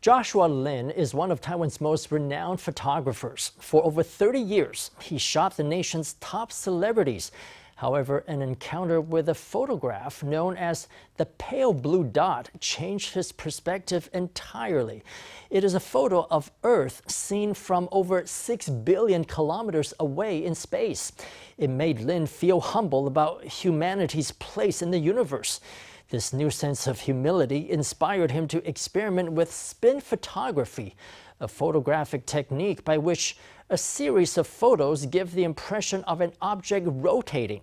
Joshua Lin is one of Taiwan's most renowned photographers. For over 30 years, he shot the nation's top celebrities. However, an encounter with a photograph known as the pale blue dot changed his perspective entirely. It is a photo of Earth seen from over 6 billion kilometers away in space. It made Lin feel humble about humanity's place in the universe. This new sense of humility inspired him to experiment with spin photography, a photographic technique by which a series of photos give the impression of an object rotating.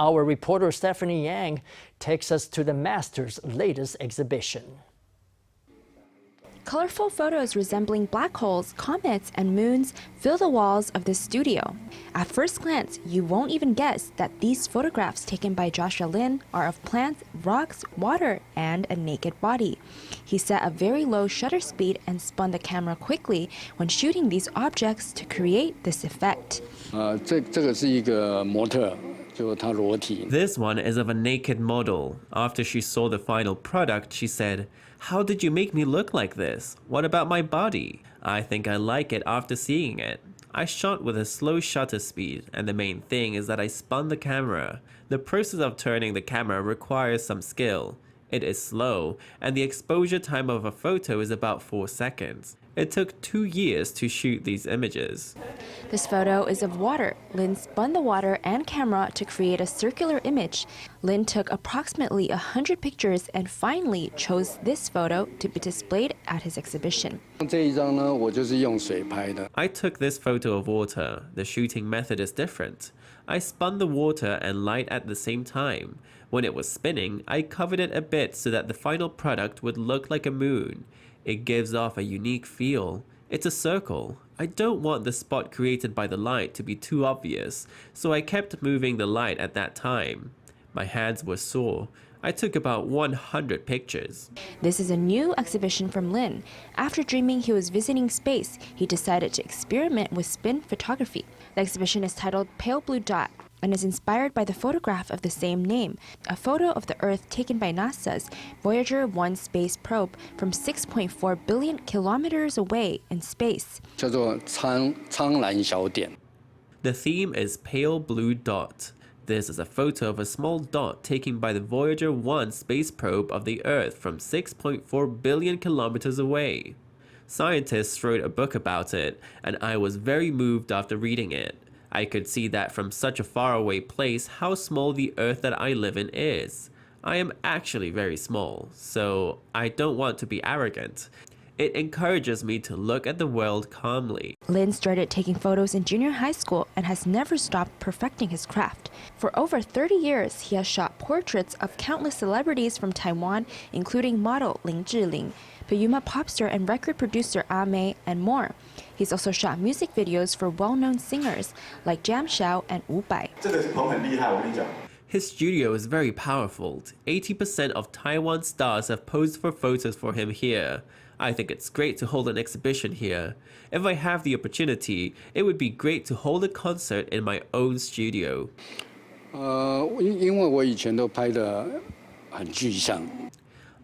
Our reporter Stephany Yang takes us to the master's latest exhibition. Colorful photos resembling black holes, comets, and moons fill the walls of this studio. At first glance, you won't even guess that these photographs taken by Joshua Lin are of plants, rocks, water, and a naked body. He set a very low shutter speed and spun the camera quickly when shooting these objects to create this effect. This one is of a naked model. After she saw the final product, she said, "How did you make me look like this? What about my body? I think I like it after seeing it." I shot with a slow shutter speed, and the main thing is that I spun the camera. The process of turning the camera requires some skill. It is slow, and the exposure time of a photo is about 4 seconds. It took 2 years to shoot these images. This photo is of water. Lin spun the water and camera to create a circular image. Lin took approximately 100 pictures and finally chose this photo to be displayed at his exhibition. I took this photo of water. The shooting method is different. I spun the water and light at the same time. When it was spinning, I covered it a bit so that the final product would look like a moon. It gives off a unique feel. It's a circle. I don't want the spot created by the light to be too obvious, so I kept moving the light at that time. My hands were sore. I took about 100 pictures. This is a new exhibition from Lin. After dreaming he was visiting space, he decided to experiment with spin photography. The exhibition is titled Pale Blue Dot and is inspired by the photograph of the same name, a photo of the Earth taken by NASA's Voyager 1 space probe from 6.4 billion kilometers away in space. The theme is Pale Blue Dot. This is a photo of a small dot taken by the Voyager 1 space probe of the Earth from 6.4 billion kilometers away. Scientists wrote a book about it, and I was very moved after reading it. I could see that from such a faraway place how small the Earth that I live in is. I am actually very small, so I don't want to be arrogant. It encourages me to look at the world calmly. Lin started taking photos in junior high school and has never stopped perfecting his craft. For over 30 years, he has shot portraits of countless celebrities from Taiwan, including model Lin Zhiling, Payuma pop star and record producer Ah Mei, and more. He's also shot music videos for well-known singers like Jam Xiao and Wu Bai. His studio is very powerful. 80% of Taiwan stars have posed for photos for him here. I think it's great to hold an exhibition here. If I have the opportunity, it would be great to hold a concert in my own studio.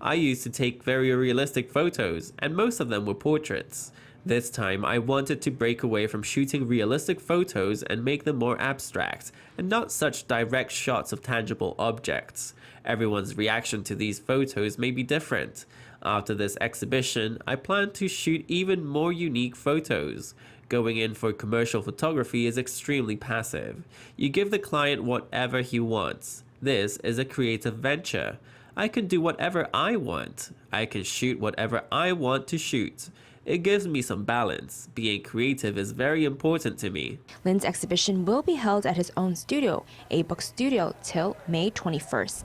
I used to take very realistic photos, and most of them were portraits. This time, I wanted to break away from shooting realistic photos and make them more abstract, and not such direct shots of tangible objects. Everyone's reaction to these photos may be different. After this exhibition, I plan to shoot even more unique photos. Going in for commercial photography is extremely passive. You give the client whatever he wants. This is a creative venture. I can do whatever I want. I can shoot whatever I want to shoot. It gives me some balance. Being creative is very important to me. Lin's exhibition will be held at his own studio, A Book Studio, till May 21st.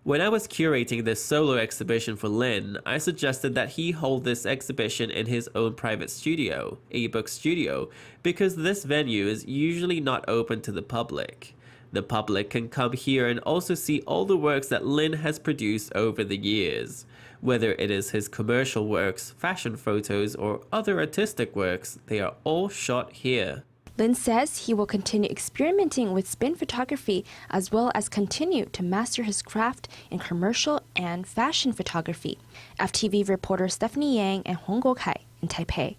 When I was curating this solo exhibition for Lin, I suggested that he hold this exhibition in his own private studio, A Book Studio, because this venue is usually not open to the public. The public can come here and also see all the works that Lin has produced over the years. Whether it is his commercial works, fashion photos, or other artistic works, they are all shot here. Lin says he will continue experimenting with spin photography as well as continue to master his craft in commercial and fashion photography. FTV reporter Stephany Yang and Hong Guokai in Taipei.